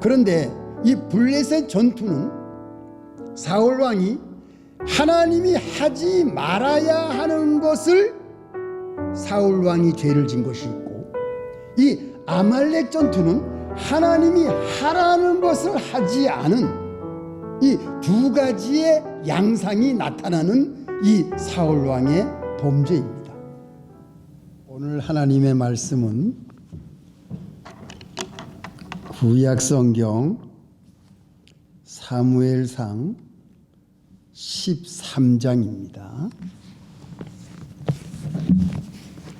그런데 이 블레셋 전투는 사울 왕이 하나님이 하지 말아야 하는 것을 사울 왕이 죄를 진 것이 있고, 이 아말렉 전투는 하나님이 하라는 것을 하지 않은 이 두 가지의 양상이 나타나는 이 사울 왕의 범죄입니다. 오늘 하나님의 말씀은 구약 성경 사무엘상 13장입니다.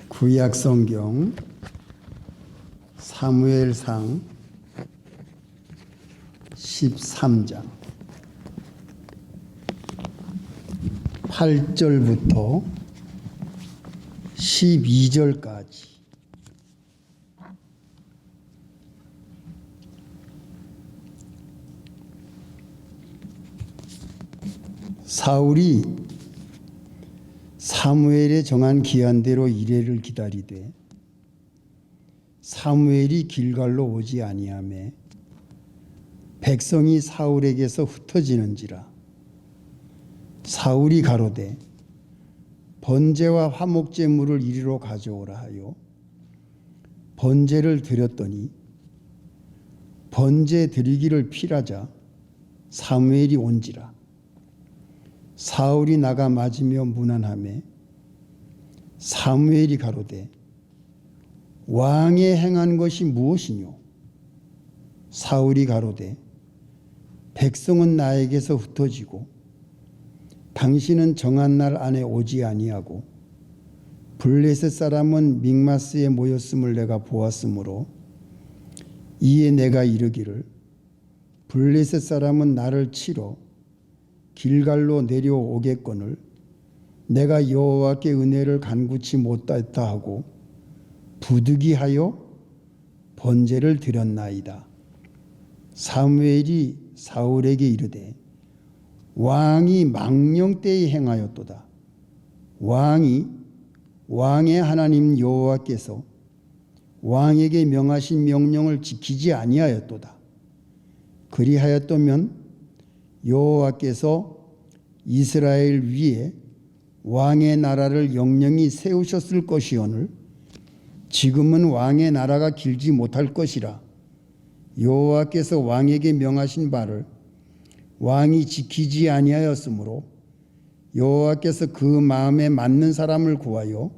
구약 성경 사무엘상 13장 8절부터 12절까지. 사울이 사무엘의 정한 기한대로 이레를 기다리되 사무엘이 길갈로 오지 아니하매 백성이 사울에게서 흩어지는지라. 사울이 가로되 번제와 화목제물을 이리로 가져오라 하여 번제를 드렸더니 번제 드리기를 필하자 사무엘이 온지라. 사울이 나가 맞으며 문안하매 사무엘이 가로되 왕이 행한 것이 무엇이뇨? 사울이 가로되 백성은 나에게서 흩어지고 당신은 정한 날 안에 오지 아니하고 블레셋 사람은 믹마스에 모였음을 내가 보았으므로 이에 내가 이르기를 블레셋 사람은 나를 치러 길갈로 내려오겠거늘 내가 여호와께 은혜를 간구치 못했다 하고 부득이하여 번제를 드렸나이다. 사무엘이 사울에게 이르되 왕이 망령 때에 행하였도다. 왕의 하나님 여호와께서 왕에게 명하신 명령을 지키지 아니하였도다. 그리하였다면 여호와께서 이스라엘 위에 왕의 나라를 영영히 세우셨을 것이오늘 지금은 왕의 나라가 길지 못할 것이라. 여호와께서 왕에게 명하신 바를 왕이 지키지 아니하였으므로 여호와께서 그 마음에 맞는 사람을 구하여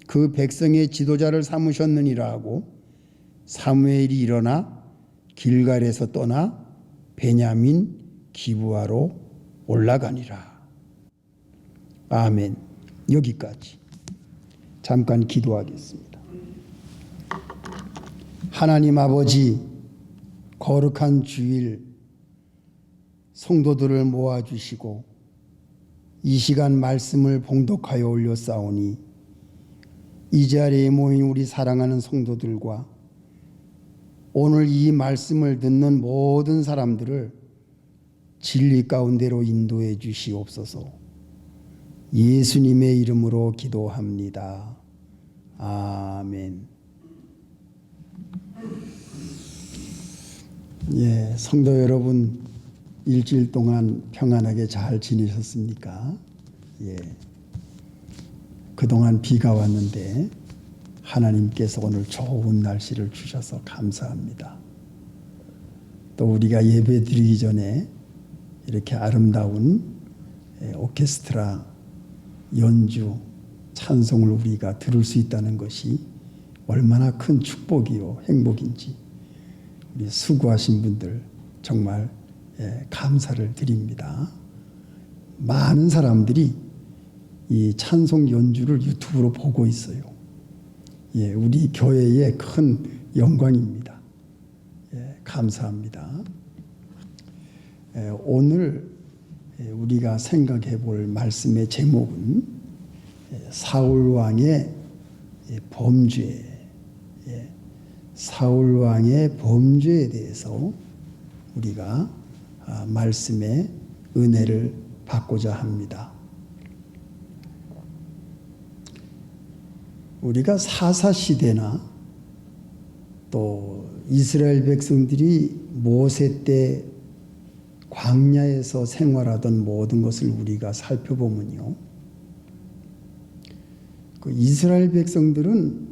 그 백성의 지도자를 삼으셨느니라 하고 사무엘이 일어나 길갈에서 떠나 베냐민 기브아로 올라가니라. 아멘. 여기까지. 잠깐 기도하겠습니다. 하나님 아버지, 거룩한 주일 성도들을 모아주시고 이 시간 말씀을 봉독하여 올렸사오니 이 자리에 모인 우리 사랑하는 성도들과 오늘 이 말씀을 듣는 모든 사람들을 진리 가운데로 인도해 주시옵소서. 예수님의 이름으로 기도합니다. 아멘. 예, 성도 여러분, 일주일 동안 평안하게 잘 지내셨습니까? 예. 그동안 비가 왔는데 하나님께서 오늘 좋은 날씨를 주셔서 감사합니다. 또 우리가 예배 드리기 전에 이렇게 아름다운 오케스트라 연주, 찬송을 우리가 들을 수 있다는 것이 얼마나 큰 축복이요 행복인지 우리 수고하신 분들 정말 감사를 드립니다. 많은 사람들이 이 찬송 연주를 유튜브로 보고 있어요. 예, 우리 교회의 큰 영광입니다. 예, 감사합니다. 오늘 우리가 생각해 볼 말씀의 제목은 사울 왕의 범죄, 사울 왕의 범죄에 대해서 우리가 말씀의 은혜를 받고자 합니다. 우리가 사사시대나 또 이스라엘 백성들이 모세 때 광야에서 생활하던 모든 것을 우리가 살펴보면요, 그 이스라엘 백성들은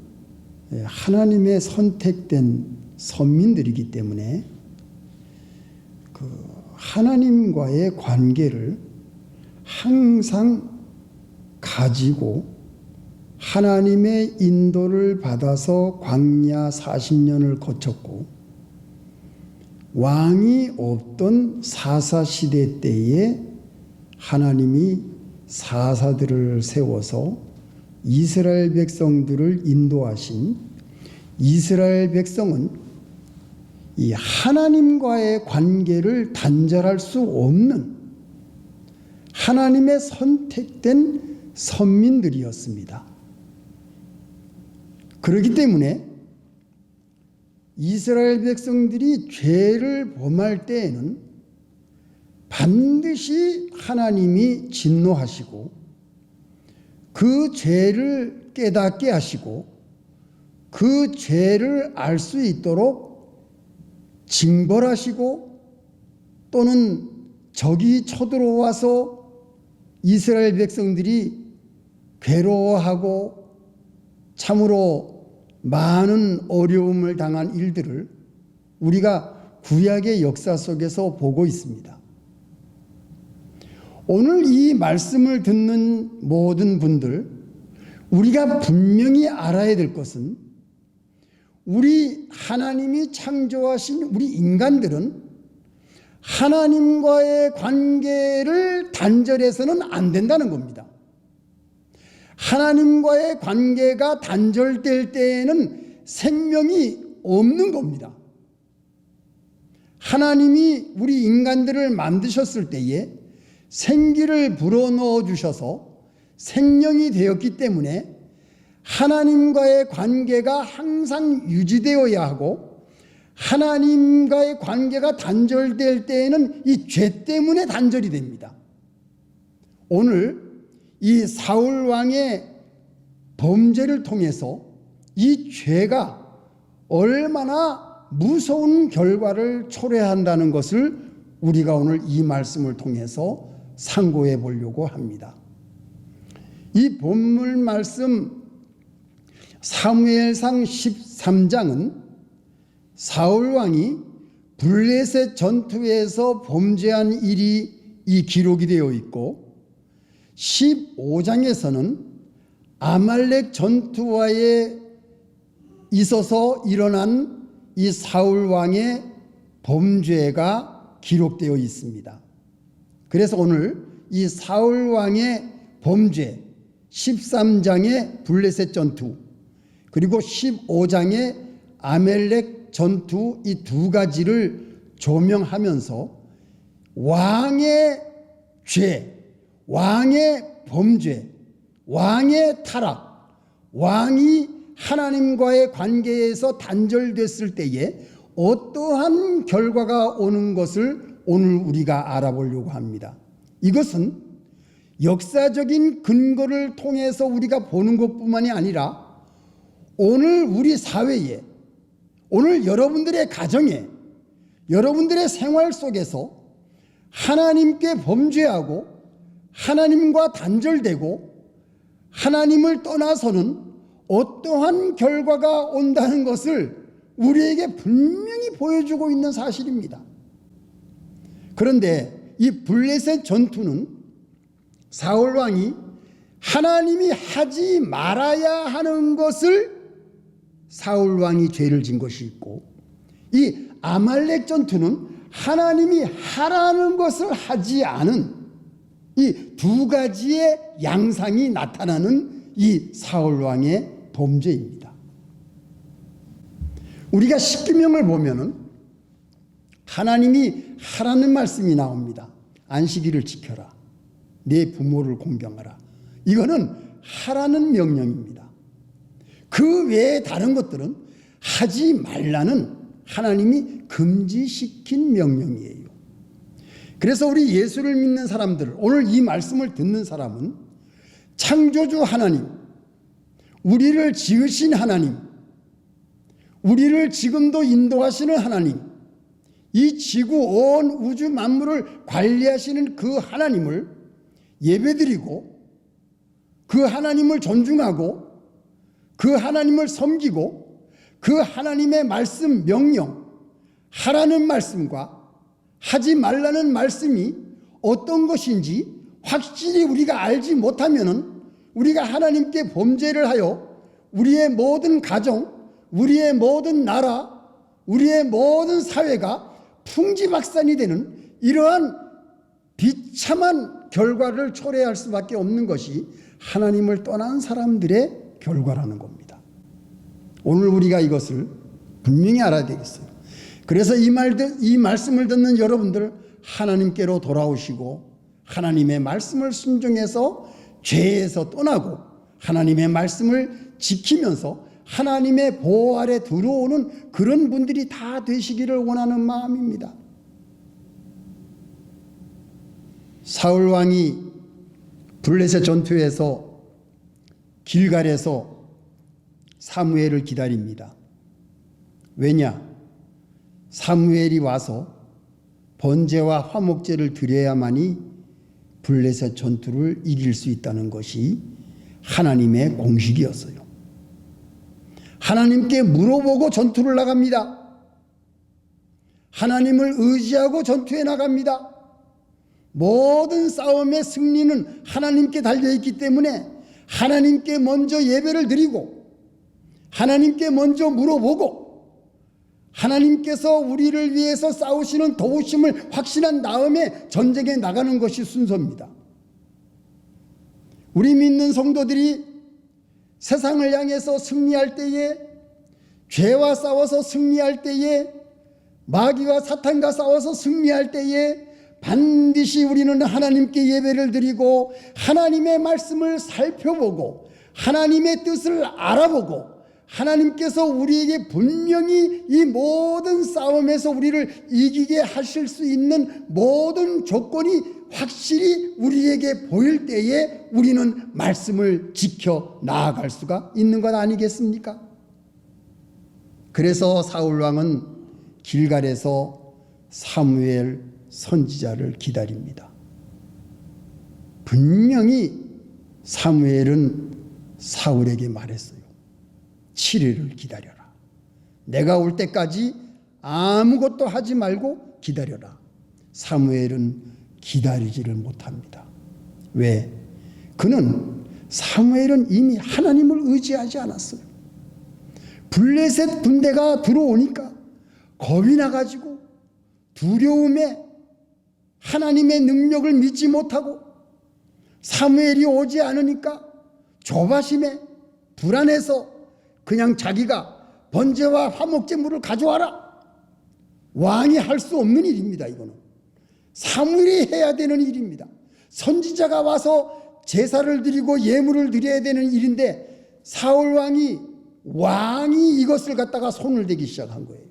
하나님의 선택된 선민들이기 때문에 그 하나님과의 관계를 항상 가지고 하나님의 인도를 받아서 광야 40년을 거쳤고, 왕이 없던 사사시대 때에 하나님이 사사들을 세워서 이스라엘 백성들을 인도하신 이스라엘 백성은 이 하나님과의 관계를 단절할 수 없는 하나님의 선택된 선민들이었습니다. 그렇기 때문에 이스라엘 백성들이 죄를 범할 때에는 반드시 하나님이 진노하시고 그 죄를 깨닫게 하시고 그 죄를 알 수 있도록 징벌하시고, 또는 적이 쳐들어와서 이스라엘 백성들이 괴로워하고 참으로 많은 어려움을 당한 일들을 우리가 구약의 역사 속에서 보고 있습니다. 오늘 이 말씀을 듣는 모든 분들, 우리가 분명히 알아야 될 것은, 우리 하나님이 창조하신 우리 인간들은 하나님과의 관계를 단절해서는 안 된다는 겁니다. 하나님과의 관계가 단절될 때에는 생명이 없는 겁니다. 하나님이 우리 인간들을 만드셨을 때에 생기를 불어넣어 주셔서 생명이 되었기 때문에 하나님과의 관계가 항상 유지되어야 하고, 하나님과의 관계가 단절될 때에는 이 죄 때문에 단절이 됩니다. 오늘 이 사울 왕의 범죄를 통해서 이 죄가 얼마나 무서운 결과를 초래한다는 것을 우리가 오늘 이 말씀을 통해서 상고해 보려고 합니다. 이 본문 말씀 사무엘상 13장은 사울 왕이 블레셋 전투에서 범죄한 일이 이 기록이 되어 있고, 15장에서는 아말렉 전투와에 있어서 일어난 이 사울 왕의 범죄가 기록되어 있습니다. 그래서 오늘 이 사울 왕의 범죄, 13장의 블레셋 전투, 그리고 15장의 아말렉 전투, 이 두 가지를 조명하면서 왕의 죄, 왕의 범죄, 왕의 타락, 왕이 하나님과의 관계에서 단절됐을 때에 어떠한 결과가 오는 것을 오늘 우리가 알아보려고 합니다. 이것은 역사적인 근거를 통해서 우리가 보는 것뿐만이 아니라 오늘 우리 사회에, 오늘 여러분들의 가정에, 여러분들의 생활 속에서 하나님께 범죄하고 하나님과 단절되고 하나님을 떠나서는 어떠한 결과가 온다는 것을 우리에게 분명히 보여주고 있는 사실입니다. 그런데 이 블레셋 전투는 사울 왕이 하나님이 하지 말아야 하는 것을 사울 왕이 죄를 진 것이 있고, 이 아말렉 전투는 하나님이 하라는 것을 하지 않은 이 두 가지의 양상이 나타나는 이 사울 왕의 범죄입니다. 우리가 십계명을 보면은 하나님이 하라는 말씀이 나옵니다. 안식일을 지켜라. 내 부모를 공경하라. 이거는 하라는 명령입니다. 그 외에 다른 것들은 하지 말라는 하나님이 금지시킨 명령이에요. 그래서 우리 예수를 믿는 사람들, 오늘 이 말씀을 듣는 사람은 창조주 하나님, 우리를 지으신 하나님, 우리를 지금도 인도하시는 하나님, 이 지구 온 우주 만물을 관리하시는 그 하나님을 예배드리고 그 하나님을 존중하고 그 하나님을 섬기고 그 하나님의 말씀 명령, 하라는 말씀과 하지 말라는 말씀이 어떤 것인지 확실히 우리가 알지 못하면은 우리가 하나님께 범죄를 하여 우리의 모든 가정, 우리의 모든 나라, 우리의 모든 사회가 풍지박산이 되는 이러한 비참한 결과를 초래할 수밖에 없는 것이 하나님을 떠난 사람들의 결과라는 겁니다. 오늘 우리가 이것을 분명히 알아야 되겠어요. 그래서 이 말씀을 듣는 여러분들, 하나님께로 돌아오시고 하나님의 말씀을 순종해서 죄에서 떠나고 하나님의 말씀을 지키면서 하나님의 보호 아래 들어오는 그런 분들이 다 되시기를 원하는 마음입니다. 사울 왕이 블레셋 전투에서 길갈에서 사무엘을 기다립니다. 왜냐? 사무엘이 와서 번제와 화목제를 드려야만이 블레셋 전투를 이길 수 있다는 것이 하나님의 공식이었어요. 하나님께 물어보고 전투를 나갑니다. 하나님을 의지하고 전투에 나갑니다. 모든 싸움의 승리는 하나님께 달려있기 때문에 하나님께 먼저 예배를 드리고 하나님께 먼저 물어보고 하나님께서 우리를 위해서 싸우시는 도우심을 확신한 다음에 전쟁에 나가는 것이 순서입니다. 우리 믿는 성도들이 세상을 향해서 승리할 때에, 죄와 싸워서 승리할 때에, 마귀와 사탄과 싸워서 승리할 때에 반드시 우리는 하나님께 예배를 드리고 하나님의 말씀을 살펴보고 하나님의 뜻을 알아보고 하나님께서 우리에게 분명히 이 모든 싸움에서 우리를 이기게 하실 수 있는 모든 조건이 확실히 우리에게 보일 때에 우리는 말씀을 지켜 나아갈 수가 있는 것 아니겠습니까? 그래서 사울 왕은 길갈에서 사무엘 선지자를 기다립니다. 분명히 사무엘은 사울에게 말했어요. 7일을 기다려라. 내가 올 때까지 아무것도 하지 말고 기다려라. 사무엘은 기다리지를 못합니다. 왜? 사무엘은 이미 하나님을 의지하지 않았어요. 블레셋 군대가 들어오니까 겁이 나가지고 두려움에 하나님의 능력을 믿지 못하고 사무엘이 오지 않으니까 조바심에 불안해서 그냥 자기가 번제와 화목제물을 가져와라. 왕이 할 수 없는 일입니다. 이거는 사무엘이 해야 되는 일입니다. 선지자가 와서 제사를 드리고 예물을 드려야 되는 일인데 사울 왕이 이것을 갖다가 손을 대기 시작한 거예요.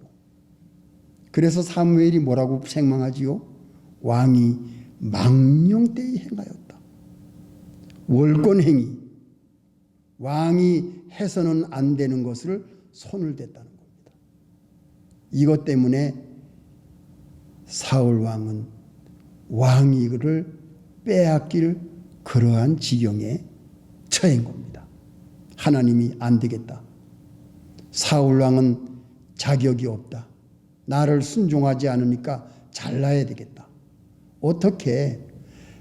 그래서 사무엘이 뭐라고 책망하지요? 왕이 망령되이 행하였다. 월권행위, 왕이 해서는 안 되는 것을 손을 댔다는 겁니다. 이것 때문에 사울 왕은 왕이 이거를 빼앗길 그러한 지경에 처한 겁니다. 하나님이 안 되겠다. 사울 왕은 자격이 없다. 나를 순종하지 않으니까 잘라야 되겠다. 어떻게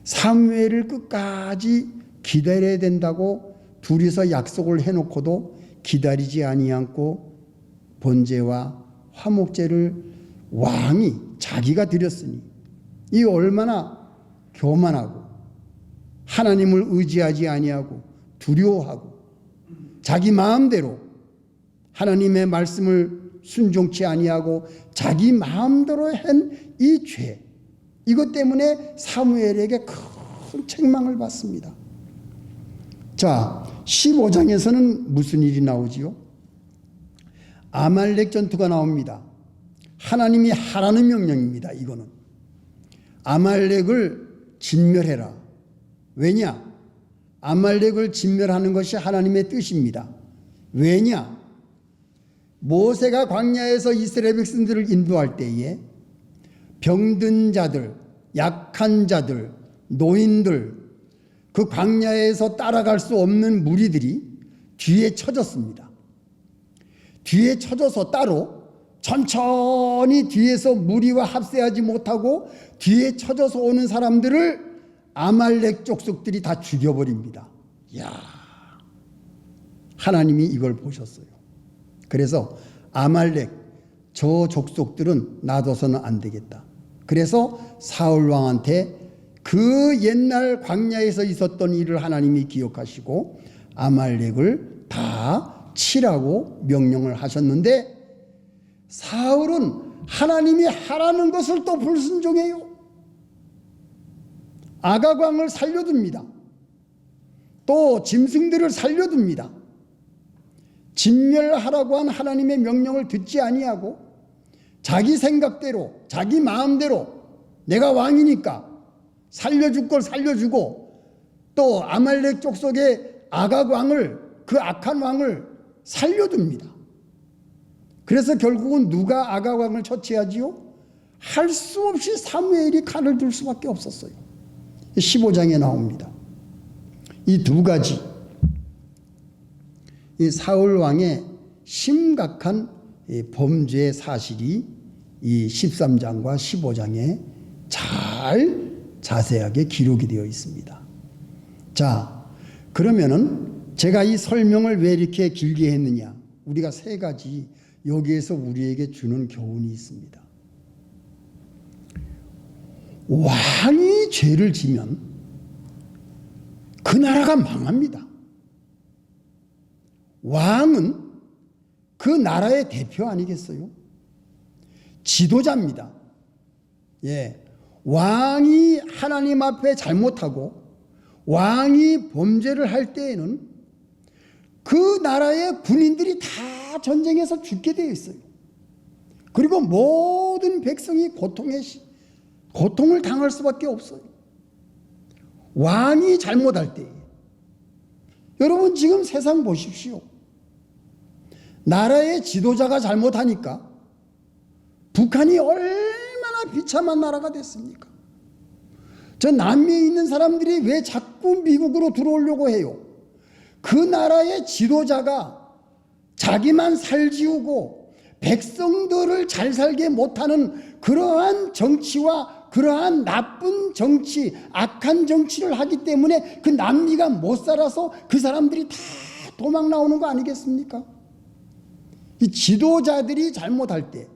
사무엘을 끝까지 기다려야 된다고 둘이서 약속을 해놓고도 기다리지 아니하고 번제와 화목제를 왕이 자기가 드렸으니 이 얼마나 교만하고 하나님을 의지하지 아니하고 두려워하고 자기 마음대로 하나님의 말씀을 순종치 아니하고 자기 마음대로 한 이 죄, 이것 때문에 사무엘에게 큰 책망을 받습니다. 자, 15장에서는 무슨 일이 나오지요? 아말렉 전투가 나옵니다. 하나님이 하라는 명령입니다. 이거는 아말렉을 진멸해라. 왜냐? 아말렉을 진멸하는 것이 하나님의 뜻입니다. 왜냐? 모세가 광야에서 이스라엘 백성들을 인도할 때에 병든 자들, 약한 자들, 노인들, 그 광야에서 따라갈 수 없는 무리들이 뒤에 쳐졌습니다. 뒤에 쳐져서 따로 천천히 뒤에서 무리와 합세하지 못하고 뒤에 쳐져서 오는 사람들을 아말렉 족속들이 다 죽여버립니다. 이야, 하나님이 이걸 보셨어요. 그래서 아말렉 저 족속들은 놔둬서는 안 되겠다. 그래서 사울 왕한테 그 옛날 광야에서 있었던 일을 하나님이 기억하시고 아말렉을 다 치라고 명령을 하셨는데, 사울은 하나님이 하라는 것을 또 불순종해요. 아각 왕을 살려둡니다. 또 짐승들을 살려둡니다. 진멸하라고 한 하나님의 명령을 듣지 아니하고 자기 생각대로, 자기 마음대로 내가 왕이니까 살려줄 걸 살려주고, 또 아말렉 족속의 아각 왕을, 그 악한 왕을 살려둡니다. 그래서 결국은 누가 아각 왕을 처치하지요? 할 수 없이 사무엘이 칼을 들 수밖에 없었어요. 15장에 나옵니다. 이 두 가지, 이 사울 왕의 심각한 범죄 사실이 이 13장과 15장에 잘 자세하게 기록이 되어 있습니다. 자, 그러면은 제가 이 설명을 왜 이렇게 길게 했느냐? 우리가 세 가지 여기에서 우리에게 주는 교훈이 있습니다. 왕이 죄를 지면 그 나라가 망합니다. 왕은 그 나라의 대표 아니겠어요? 지도자입니다. 예. 왕이 하나님 앞에 잘못하고 왕이 범죄를 할 때에는 그 나라의 군인들이 다 전쟁에서 죽게 되어 있어요. 그리고 모든 백성이 고통을 당할 수밖에 없어요. 왕이 잘못할 때. 여러분 지금 세상 보십시오. 나라의 지도자가 잘못하니까 북한이 얼마나 비참한 나라가 됐습니까? 저 남미에 있는 사람들이 왜 자꾸 미국으로 들어오려고 해요? 그 나라의 지도자가 자기만 살지우고 백성들을 잘 살게 못하는 그러한 정치와 그러한 나쁜 정치, 악한 정치를 하기 때문에 그 남미가 못 살아서 그 사람들이 다 도망 나오는 거 아니겠습니까? 이 지도자들이 잘못할 때,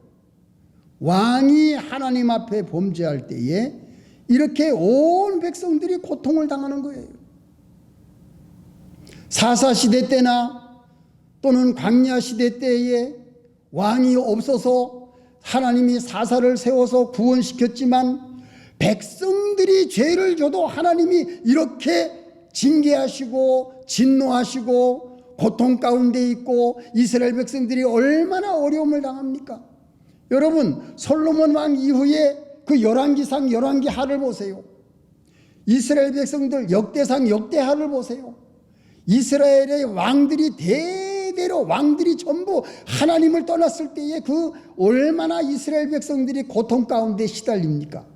왕이 하나님 앞에 범죄할 때에 이렇게 온 백성들이 고통을 당하는 거예요. 사사시대 때나 또는 광야시대 때에 왕이 없어서 하나님이 사사를 세워서 구원시켰지만 백성들이 죄를 져도 하나님이 이렇게 징계하시고 진노하시고 고통 가운데 있고 이스라엘 백성들이 얼마나 어려움을 당합니까? 여러분 솔로몬 왕 이후에 그 열왕기상 열왕기하를 보세요. 이스라엘 백성들 역대상 역대하를 보세요. 이스라엘의 왕들이 대대로 왕들이 전부 하나님을 떠났을 때에 그 얼마나 이스라엘 백성들이 고통 가운데 시달립니까?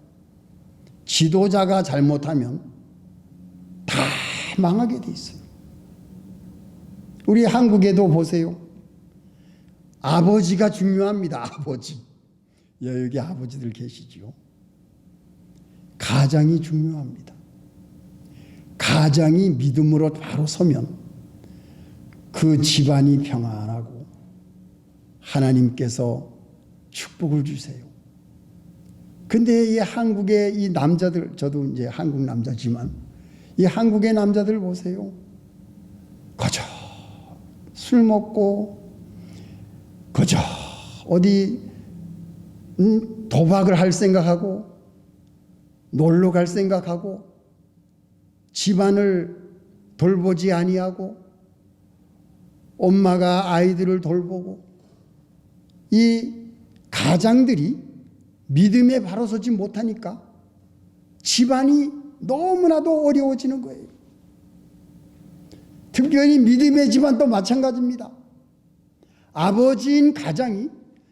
지도자가 잘못하면 다 망하게 돼 있어요. 우리 한국에도 보세요. 아버지가 중요합니다. 아버지. 여기 아버지들 계시지요. 가장이 중요합니다. 가장이 믿음으로 바로 서면 그 집안이 평안하고 하나님께서 축복을 주세요. 근데 이 한국의 이 남자들, 저도 이제 한국 남자지만 이 한국의 남자들 보세요. 그저 술 먹고 그저 어디 도박을 할 생각하고 놀러 갈 생각하고 집안을 돌보지 아니하고 엄마가 아이들을 돌보고 이 가장들이 믿음에 바로 서지 못하니까 집안이 너무나도 어려워지는 거예요. 특별히 믿음의 집안도 마찬가지입니다. 아버지인 가장이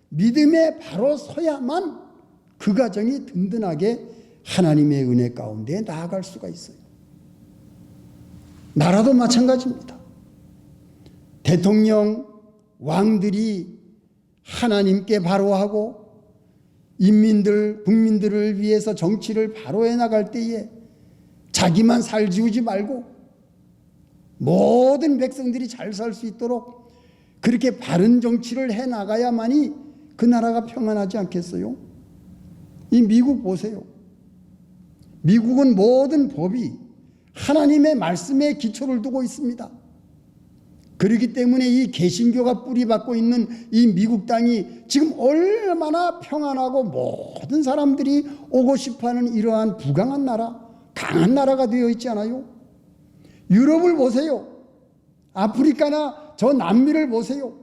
믿음에 바로 서야만 그 가정이 든든하게 하나님의 은혜 가운데 나아갈 수가 있어요. 나라도 마찬가지입니다. 대통령, 왕들이 하나님께 바로 하고 인민들, 국민들을 위해서 정치를 바로 해나갈 때에 자기만 살 지우지 말고 모든 백성들이 잘 살 수 있도록 그렇게 바른 정치를 해나가야만이 그 나라가 평안하지 않겠어요? 이 미국 보세요. 미국은 모든 법이 하나님의 말씀에 기초를 두고 있습니다. 그렇기 때문에 이 개신교가 뿌리박고 있는 이 미국 땅이 지금 얼마나 평안하고 모든 사람들이 오고 싶어하는 이러한 부강한 나라, 강한 나라가 되어 있지 않아요? 유럽을 보세요. 아프리카나 저 남미를 보세요.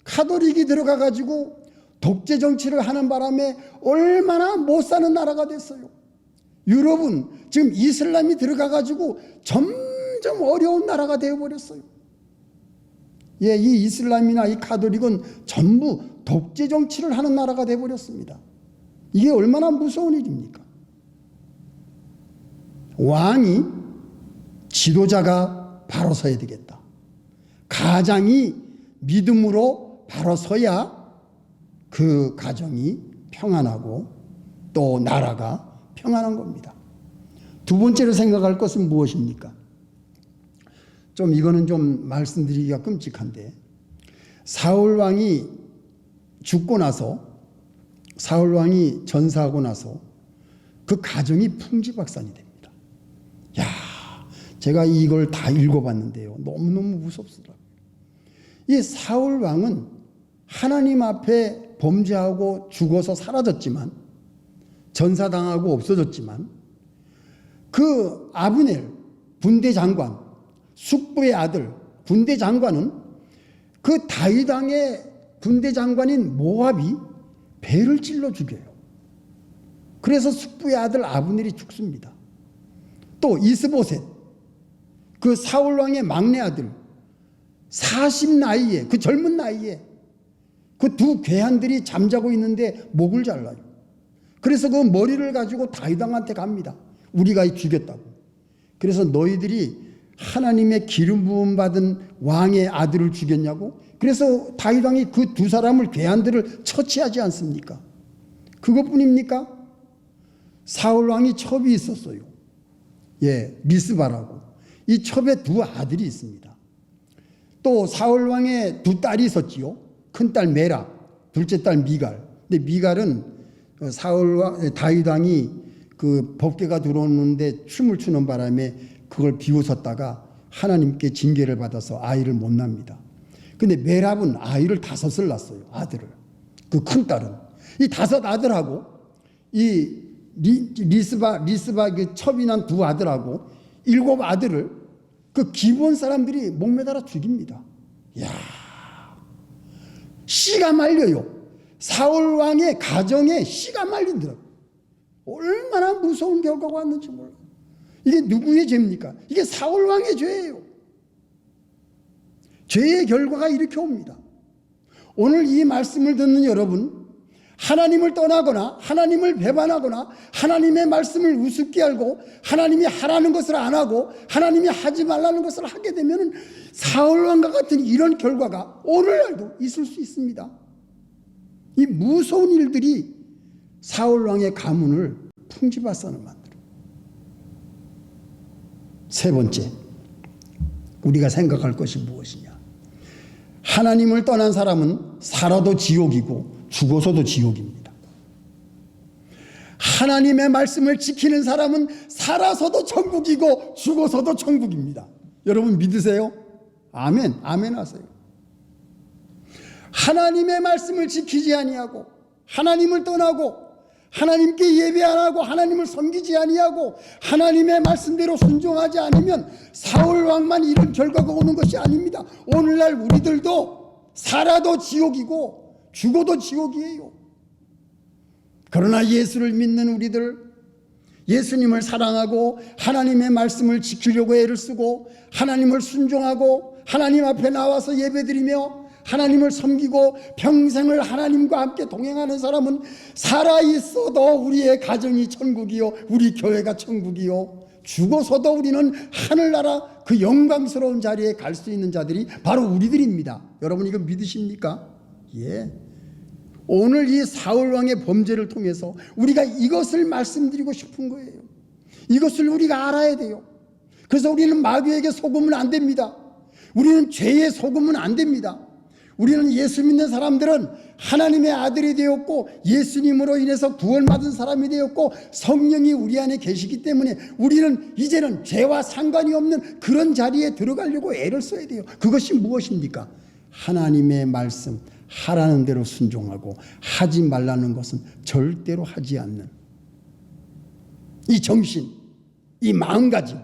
카톨릭이 들어가가지고 독재 정치를 하는 바람에 얼마나 못 사는 나라가 됐어요. 유럽은 지금 이슬람이 들어가가지고 점점 어려운 나라가 되어버렸어요. 예, 이 이슬람이나 이 카톨릭은 전부 독재 정치를 하는 나라가 되어버렸습니다. 이게 얼마나 무서운 일입니까? 왕이, 지도자가 바로 서야 되겠다. 가장이 믿음으로 바로 서야 그 가정이 평안하고 또 나라가 평안한 겁니다. 두 번째로 생각할 것은 무엇입니까? 이거는 좀 말씀드리기가 끔찍한데, 사울 왕이 죽고 나서, 사울 왕이 전사하고 나서 그 가정이 풍지박산이 됩니다. 야, 제가 이걸 다 읽어봤는데요, 너무너무 무섭더라고요. 이 사울 왕은 하나님 앞에 범죄하고 죽어서 사라졌지만, 전사당하고 없어졌지만, 그 아브넬 군대 장관, 숙부의 아들 군대 장관은 그 다윗 왕의 군대 장관인 모압이 배를 찔러 죽여요. 그래서 숙부의 아들 아브넬이 죽습니다. 또 이스보셋, 그 사울 왕의 막내 아들, 40 나이에, 그 젊은 나이에 그 두 괴한들이 잠자고 있는데 목을 잘라요. 그래서 그 머리를 가지고 다윗 왕한테 갑니다. 우리가 죽였다고. 그래서 너희들이 하나님의 기름 부음 받은 왕의 아들을 죽였냐고? 그래서 다윗 왕이 그 두 사람을, 괴한들을 처치하지 않습니까? 그것뿐입니까? 사울 왕이 첩이 있었어요. 예, 미스바라고. 이 첩에 두 아들이 있습니다. 또 사울 왕의 두 딸이 있었지요. 큰딸 메라, 둘째 딸 미갈. 근데 미갈은 다윗 왕이 그 법궤가 들어오는데 춤을 추는 바람에 그걸 비웃었다가 하나님께 징계를 받아서 아이를 못 낳습니다. 근데 메랍은 아이를 5을 낳았어요. 아들을. 그 큰딸은. 이 5 아들하고 이 리스바 그 첩이 난 두 아들하고 7 아들을 그 기브온 사람들이 목매달아 죽입니다. 이야, 씨가 말려요. 사울 왕의 가정에 씨가 말리더라고요. 얼마나 무서운 결과가 왔는지 몰라요. 이게 누구의 죄입니까? 이게 사울 왕의 죄예요. 죄의 결과가 이렇게 옵니다. 오늘 이 말씀을 듣는 여러분, 하나님을 떠나거나 하나님을 배반하거나 하나님의 말씀을 우습게 알고 하나님이 하라는 것을 안 하고 하나님이 하지 말라는 것을 하게 되면 사울 왕과 같은 이런 결과가 오늘날도 있을 수 있습니다. 이 무서운 일들이 사울 왕의 가문을 풍지박산을 만들어요. 세 번째, 우리가 생각할 것이 무엇이냐? 하나님을 떠난 사람은 살아도 지옥이고 죽어서도 지옥입니다. 하나님의 말씀을 지키는 사람은 살아서도 천국이고 죽어서도 천국입니다. 여러분 믿으세요? 아멘, 아멘 하세요. 하나님의 말씀을 지키지 아니하고 하나님을 떠나고 하나님께 예배 안 하고 하나님을 섬기지 아니하고 하나님의 말씀대로 순종하지 않으면 사울 왕만 이런 결과가 오는 것이 아닙니다. 오늘날 우리들도 살아도 지옥이고 죽어도 지옥이에요. 그러나 예수를 믿는 우리들, 예수님을 사랑하고 하나님의 말씀을 지키려고 애를 쓰고 하나님을 순종하고 하나님 앞에 나와서 예배드리며 하나님을 섬기고 평생을 하나님과 함께 동행하는 사람은 살아있어도 우리의 가정이 천국이요, 우리 교회가 천국이요, 죽어서도 우리는 하늘나라 그 영광스러운 자리에 갈 수 있는 자들이 바로 우리들입니다. 여러분 이거 믿으십니까? 예. 오늘 이 사울왕의 범죄를 통해서 우리가 이것을 말씀드리고 싶은 거예요. 이것을 우리가 알아야 돼요. 그래서 우리는 마귀에게 속으면 안 됩니다. 우리는 죄에 속으면 안 됩니다. 우리는 예수 믿는 사람들은 하나님의 아들이 되었고 예수님으로 인해서 구원받은 사람이 되었고 성령이 우리 안에 계시기 때문에 우리는 이제는 죄와 상관이 없는 그런 자리에 들어가려고 애를 써야 돼요. 그것이 무엇입니까? 하나님의 말씀 하라는 대로 순종하고 하지 말라는 것은 절대로 하지 않는 이 정신, 이 마음가짐,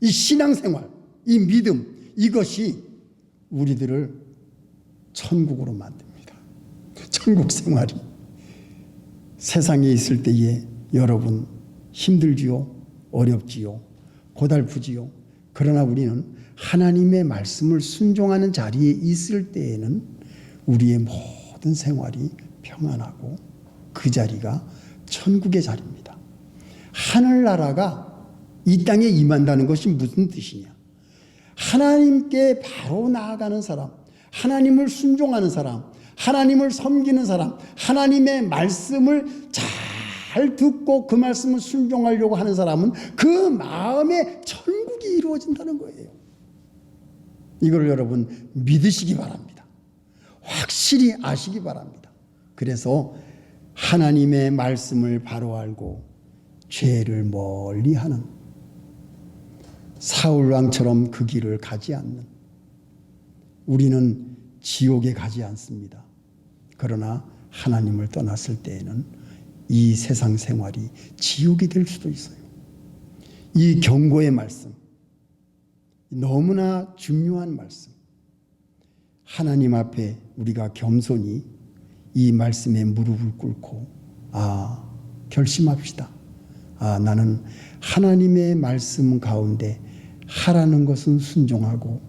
이 신앙생활, 이 믿음, 이것이 우리들을 천국으로 만듭니다. 천국 생활이 세상에 있을 때에 여러분 힘들지요, 어렵지요, 고달프지요. 그러나 우리는 하나님의 말씀을 순종하는 자리에 있을 때에는 우리의 모든 생활이 평안하고 그 자리가 천국의 자리입니다. 하늘나라가 이 땅에 임한다는 것이 무슨 뜻이냐? 하나님께 바로 나아가는 사람, 하나님을 순종하는 사람, 하나님을 섬기는 사람, 하나님의 말씀을 잘 듣고 그 말씀을 순종하려고 하는 사람은 그 마음에 천국이 이루어진다는 거예요. 이걸 여러분 믿으시기 바랍니다. 확실히 아시기 바랍니다. 그래서 하나님의 말씀을 바로 알고 죄를 멀리하는 사울왕처럼 그 길을 가지 않는 우리는 지옥에 가지 않습니다. 그러나 하나님을 떠났을 때에는 이 세상 생활이 지옥이 될 수도 있어요. 이 경고의 말씀, 너무나 중요한 말씀, 하나님 앞에 우리가 겸손히 이 말씀에 무릎을 꿇고 결심합시다. 나는 하나님의 말씀 가운데 하라는 것은 순종하고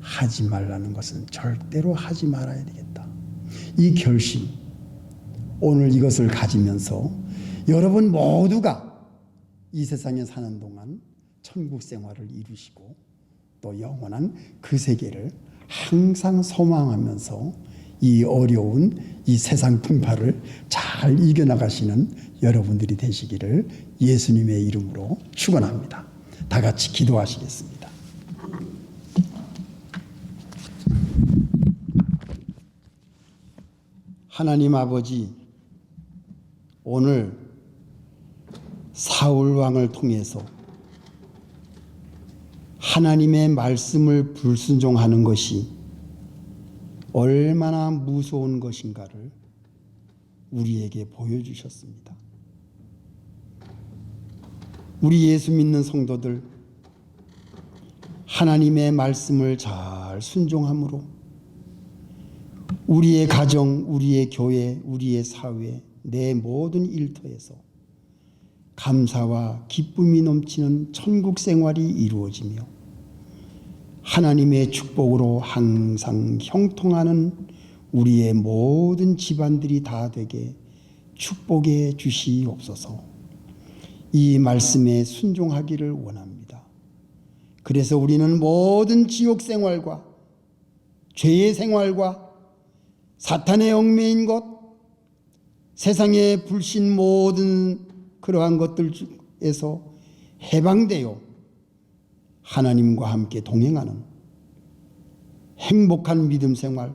하지 말라는 것은 절대로 하지 말아야 되겠다. 이 결심, 오늘 이것을 가지면서 여러분 모두가 이 세상에 사는 동안 천국 생활을 이루시고 또 영원한 그 세계를 항상 소망하면서 이 어려운 이 세상 풍파를 잘 이겨나가시는 여러분들이 되시기를 예수님의 이름으로 축원합니다. 다 같이 기도하시겠습니다. 하나님 아버지, 오늘 사울 왕을 통해서 하나님의 말씀을 불순종하는 것이 얼마나 무서운 것인가를 우리에게 보여주셨습니다. 우리 예수 믿는 성도들, 하나님의 말씀을 잘 순종함으로 우리의 가정, 우리의 교회, 우리의 사회, 내 모든 일터에서 감사와 기쁨이 넘치는 천국 생활이 이루어지며 하나님의 축복으로 항상 형통하는 우리의 모든 집안들이 다 되게 축복해 주시옵소서. 이 말씀에 순종하기를 원합니다. 그래서 우리는 모든 지옥 생활과 죄의 생활과 사탄의 얽매인 것, 세상의 불신 모든 그러한 것들에서 해방되어 하나님과 함께 동행하는 행복한 믿음 생활,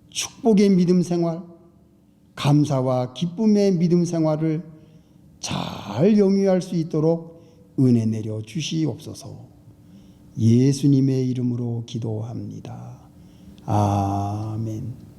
축복의 믿음 생활, 감사와 기쁨의 믿음 생활을 잘 영위할 수 있도록 은혜 내려 주시옵소서. 예수님의 이름으로 기도합니다. 아멘.